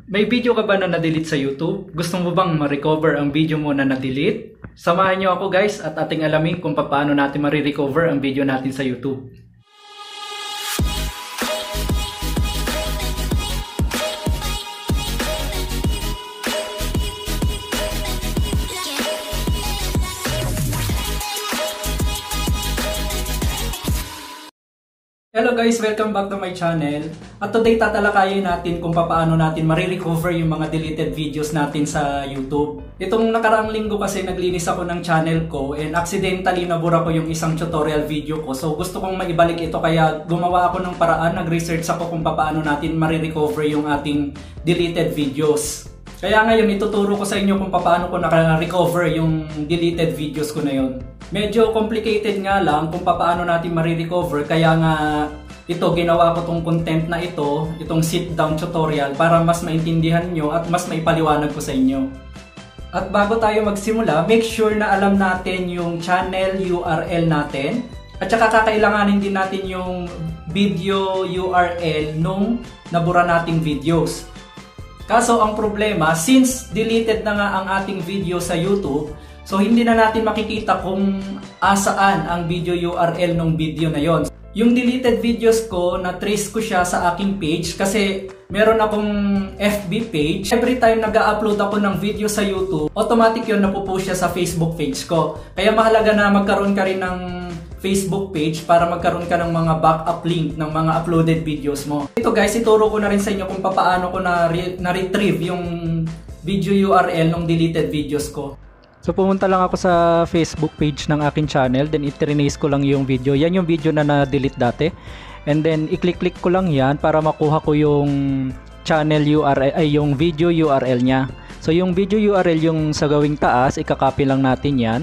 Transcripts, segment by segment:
May video ka ba na na-delete sa YouTube? Gusto mo bang ma-recover ang video mo na na-delete? Samahan niyo ako guys at ating alamin kung paano natin ma-recover ang video natin sa YouTube. Hello guys! Welcome back to my channel. At today tatalakayin natin kung paano natin ma-recover yung mga deleted videos natin sa YouTube. Itong nakaraang linggo kasi naglinis ako ng channel ko and accidentally nabura ko yung isang tutorial video ko. So gusto kong maibalik ito kaya gumawa ako ng paraan, nag-research ako kung paano natin ma-recover yung ating deleted videos. Kaya ngayon ituturo ko sa inyo kung paano ko naka-recover yung deleted videos ko na yun. Medyo complicated nga lang kung paano natin ma-recover kaya nga ito ginawa ko tong content na itong sit down tutorial para mas maintindihan nyo at mas maipaliwanag ko sa inyo. At bago tayo magsimula, make sure na alam natin yung channel URL natin at saka kakailanganin din natin yung video URL nung nabura nating videos. Kaso ang problema, since deleted na nga ang ating video sa YouTube, so hindi na natin makikita kung asaan ang video URL ng video na yon. Yung deleted videos ko, na-trace ko siya sa aking page kasi meron akong FB page. Every time nag-upload ako ng video sa YouTube, automatic yun napupost siya sa Facebook page ko. Kaya mahalaga na magkaroon ka rin ng Facebook page para magkaroon ka ng mga backup link ng mga uploaded videos mo. Ito guys, ituro ko na rin sa inyo kung paano ko na-retrieve yung video URL ng deleted videos ko. So pumunta lang ako sa Facebook page ng akin channel, then i-trace ko lang yung video. Yan yung video na na-delete dati. And then i-click ko lang yan para makuha ko yung channel URL, ay yung video URL niya. So yung video URL yung sa gawing taas, ikakopy lang natin yan.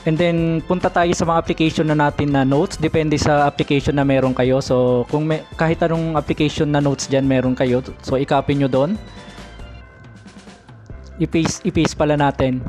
And then punta tayo sa mga application na natin na notes, depende sa application na meron kayo. So kung kahit anong application na notes dyan meron kayo, so i-copy nyo doon. I-paste pala natin.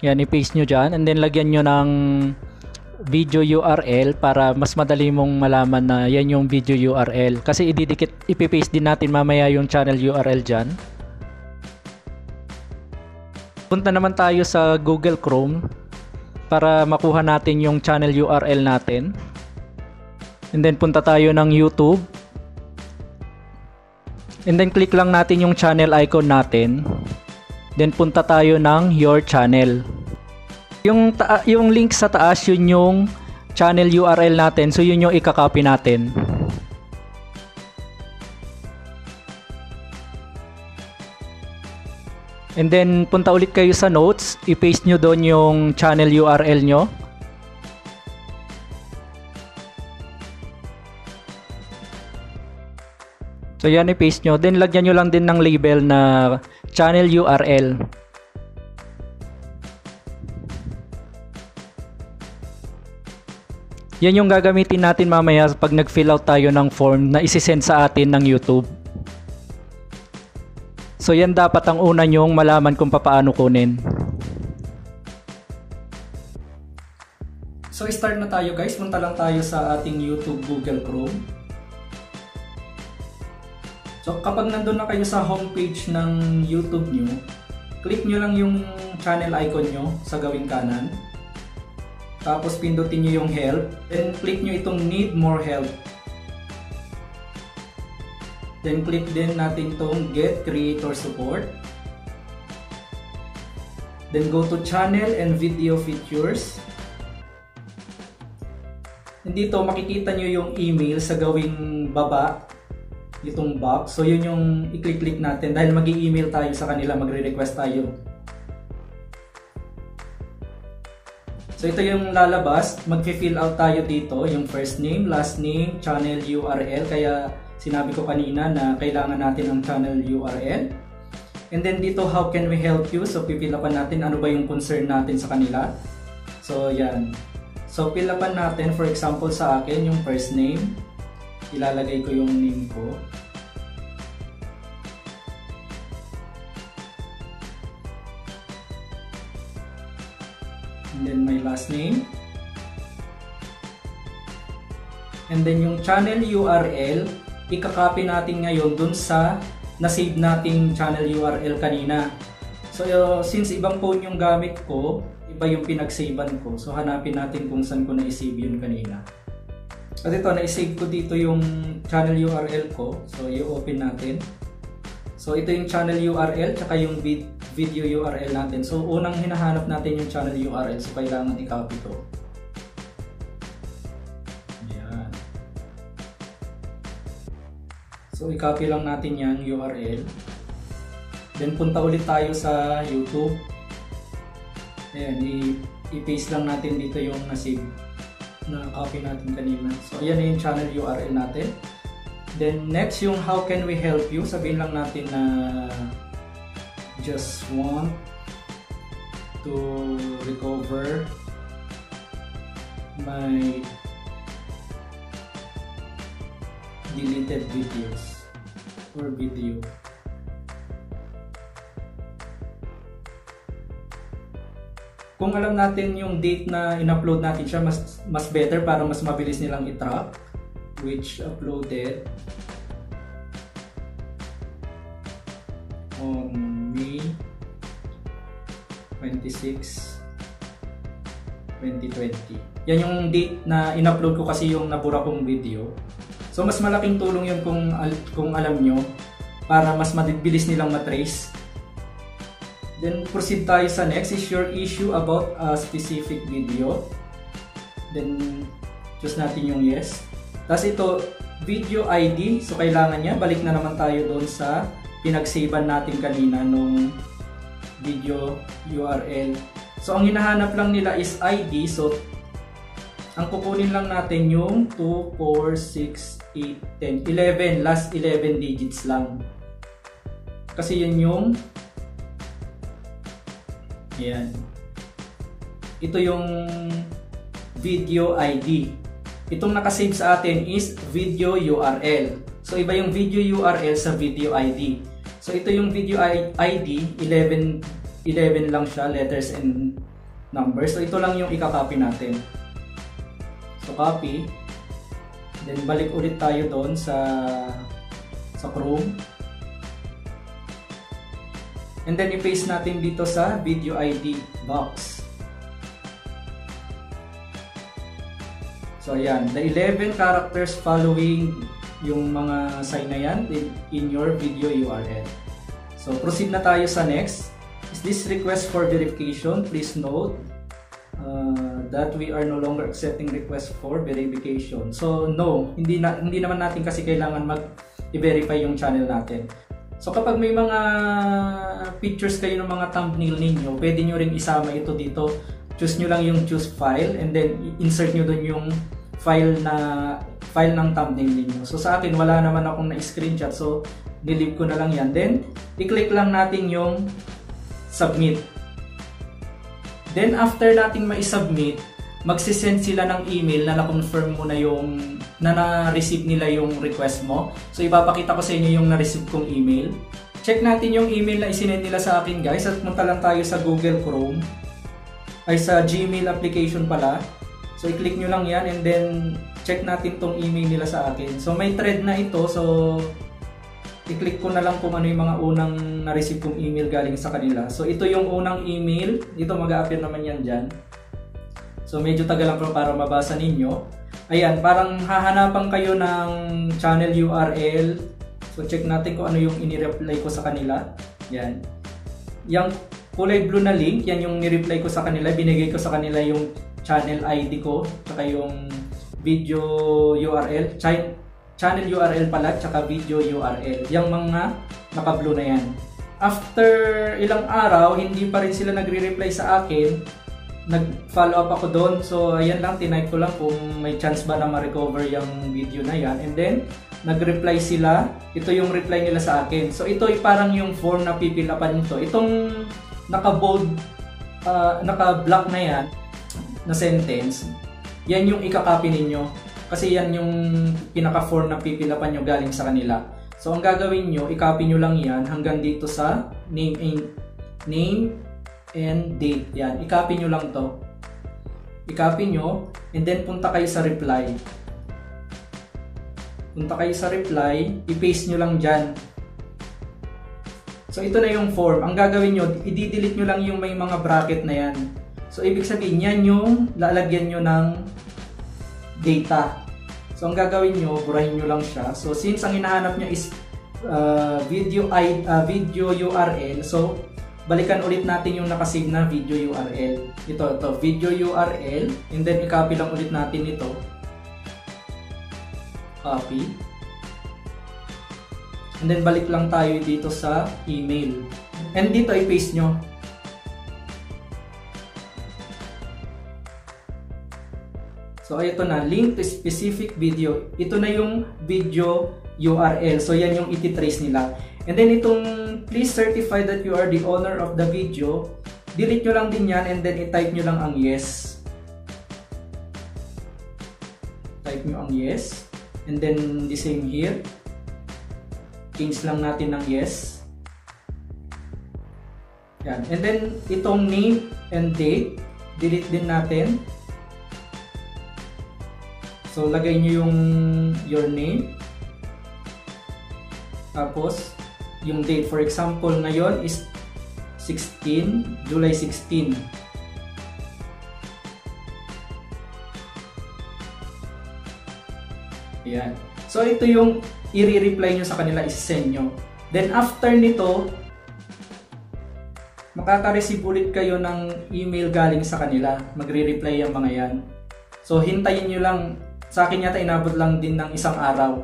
Yan, i-paste nyo dyan. And then lagyan nyo ng video URL para mas madali mong malaman na yan yung video URL. Kasi ipipaste din natin mamaya yung channel URL dyan. Punta naman tayo sa Google Chrome para makuha natin yung channel URL natin. And then punta tayo ng YouTube. And then click lang natin yung channel icon natin. Then punta tayo ng your channel. Yung link sa taas, yun yung channel URL natin. So yun yung ikakopy natin. And then punta ulit kayo sa notes, i-paste nyo doon yung channel URL nyo. So yan, i-paste nyo. Then lagyan nyo lang din ng label na channel URL. Yan yung gagamitin natin mamaya pag nag-fill out tayo ng form na isi-send sa atin ng YouTube. So yan dapat ang una nyong malaman kung paano kunin. So start na tayo guys. Punta lang tayo sa ating YouTube Google Chrome. So kapag nandun na kayo sa homepage ng YouTube nyo, click nyo lang yung channel icon nyo sa gawing kanan. Tapos pindutin nyo yung help. Then click nyo itong need more help. Then click din natin itong get creator support. Then go to channel and video features. And dito makikita nyo yung email sa gawing baba. Itong box. So yun yung i-click natin dahil mag-i-email tayo sa kanila, magre-request tayo. So ito yung lalabas, mag-fill out tayo dito, yung first name, last name, channel URL, kaya sinabi ko kanina na kailangan natin ang channel URL. And then dito, how can we help you? So pipilapan natin ano ba yung concern natin sa kanila. So yan. So pilapan natin, for example sa akin, yung first name. Ilalagay ko yung name ko. And then my last name. And then yung channel URL, i-copy natin ngayon dun sa na-save nating channel URL kanina. So since ibang phone yung gamit ko, iba yung pinag-savean ko. So hanapin natin kung saan ko na-save yun kanina. At ito, na-save ko dito yung channel URL ko. So i-open natin. So ito yung channel URL tsaka yung video URL natin. So unang hinahanap natin yung channel URL. So kailangan i-copy to. Ayan. So i-copy lang natin yan URL. Then punta ulit tayo sa YouTube. Ayan, i-paste lang natin dito yung na-save na copy natin kanina. So ayan na yung channel URL natin. Then next yung how can we help you. Sabihin lang natin na just want to recover my deleted videos or video. Kung alam natin yung date na in-upload natin siya, mas better para mas mabilis nilang i-track. Which uploaded on May 26, 2020. Yan yung date na in-upload ko kasi yung nabura kong video. So mas malaking tulong yun kung alam nyo para mas mabilis nilang matrace. Then proceed tayo sa next is your issue about a specific video. Then choose natin yung yes. Tapos ito video ID. So kailangan niya balik na naman tayo doon sa pinag-savean natin kanina nung video URL. So ang hinahanap lang nila is ID. So ang kukunin lang natin yung 2, 4, 6, 8, 10, 11. Last 11 digits lang. Kasi yun yung ayan. Ito yung video ID. Itong nakasave sa atin is video URL. So iba yung video URL sa video ID. So ito yung video ID, 11 lang siya, letters and numbers. So ito lang yung i-copy natin. So copy. Then balik ulit tayo doon sa Chrome. And then i-paste natin dito sa video ID box. So ayan, the 11 characters following yung mga sign na yan in your video URL. So proceed na tayo sa next. Is this request for verification? Please note that we are no longer accepting request for verification. So no, hindi naman natin kasi kailangan mag-verify yung channel natin. So kapag may mga pictures kayo ng mga thumbnail ninyo, pwede nyo ring isama ito dito. Choose nyo lang yung choose file and then insert nyo dun yung file ng thumbnail ninyo. So sa akin wala naman akong na-screenshot, so nilip ko na lang yan. Then i-click lang natin yung submit. Then after nating ma-submit, magsisend sila ng email na na-confirm mo na yung na-receive nila yung request mo. So ipapakita ko sa inyo yung na-receive kong email. Check natin yung email na isinend nila sa akin, guys, at punta lang tayo sa Google Chrome ay sa Gmail application pala. So i-click nyo lang yan and then check natin tong email nila sa akin. So may thread na ito, so i-click ko na lang kung ano yung mga unang na-receive kong email galing sa kanila. So ito yung unang email, dito mag-a-appear naman yan dyan. So medyo tagal lang para mabasa ninyo. Ayan, parang hahanapan kayo ng channel URL. So check natin kung ano yung ini-reply ko sa kanila. Yan. Yung kulay blue na link, yan yung ni-reply ko sa kanila. Binigay ko sa kanila yung channel ID ko, tsaka yung video URL, channel URL pala, tsaka video URL. Yung mga naka-blue na yan. After ilang araw, hindi pa rin sila nagre-reply sa akin. Nag-follow up ako doon. So ayan lang, tinype ko lang kung may chance ba na ma-recover yung video na yan. And then nag-reply sila. Ito yung reply nila sa akin. So ito ay parang yung form na pipilapan nito. Itong naka-bold, naka-black na yan na sentence, yan yung i-copy ninyo. Kasi yan yung pinaka-form na pipilapan nyo galing sa kanila. So ang gagawin nyo, i-copy nyo lang yan hanggang dito sa name and date. Yan, i-copy nyo lang to. I-copy nyo and then punta kayo sa reply. punta kayo sa reply, i-paste nyo lang dyan. So ito na yung form. Ang gagawin nyo, i-delete nyo lang yung may mga bracket na yan. So ibig sabihin, yan yung lalagyan nyo ng data. So ang gagawin nyo, burahin nyo lang siya. So since ang hinahanap nyo is video URL, so balikan ulit natin yung nakasave na video URL. Ito, video URL, and then i-copy lang ulit natin ito. Copy. And then balik lang tayo dito sa email. And dito i-paste nyo. So ito na, link to specific video. Ito na yung video URL. So yan yung iti-trace nila. And then itong please certify that you are the owner of the video. Delete nyo lang din yan and then i-type nyo lang ang yes. Type nyo ang yes. And then the same here. Change lang natin ng yes. Yan. And then itong name and date, delete din natin. So lagay nyo yung your name. Tapos yung date, for example ngayon is July 16. Ayan. So ito yung i-reply nyo sa kanila, i-send nyo. Then after nito, makaka-receive ulit kayo ng email galing sa kanila. Magre-reply yung mga yan. So hintayin nyo lang. Sa akin yata inabot lang din ng isang araw.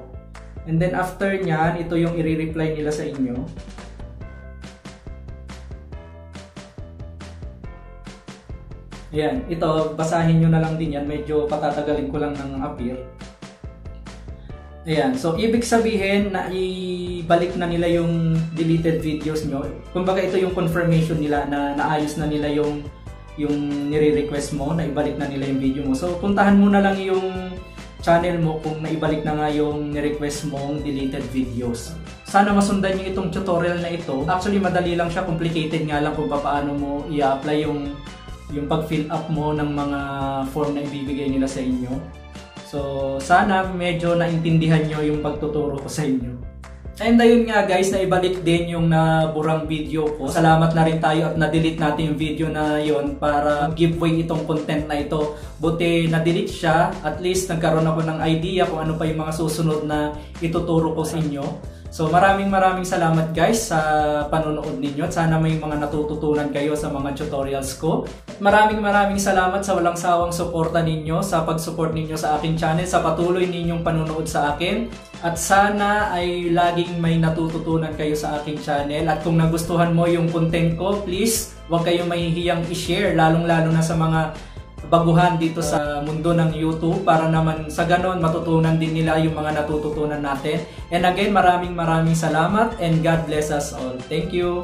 And then after nyan, ito yung i-reply nila sa inyo. Ayan, ito basahin nyo na lang din yan. Medyo patatagalin ko lang ng appear. Ayan, so ibig sabihin na ibalik na nila yung deleted videos nyo. Kumbaga ito yung confirmation nila na naayos na nila yung nire-request mo, na ibalik na nila yung video mo. So puntahan mo na lang yung channel mo kung naibalik na nga yung ni-request mong deleted videos. Sana masundan nyo itong tutorial na ito. Actually madali lang siya, complicated nga lang kung paano mo i-apply yung pag-fill up mo ng mga form na ibibigay nila sa inyo. So, sana medyo naintindihan nyo yung pagtuturo ko sa inyo. And ayun nga guys, naibalik din yung naburang video ko. Salamat na rin tayo at na-delete natin yung video na yon para giveaway itong content na ito. Buti na-delete siya, at least nagkaroon ako ng idea kung ano pa yung mga susunod na ituturo ko sa inyo. So maraming salamat guys sa panonood ninyo at sana may mga natututunan kayo sa mga tutorials ko. Maraming salamat sa walang sawang suporta ninyo, sa pag-support ninyo sa aking channel, sa patuloy ninyong panonood sa akin. At sana ay laging may natututunan kayo sa aking channel. At kung nagustuhan mo yung content ko, please huwag kayong mahihiyang i-share, lalong-lalo na sa mga baguhan dito sa mundo ng YouTube, para naman sa ganon matutunan din nila yung mga natututunan natin. And again, maraming salamat and God bless us all. Thank you!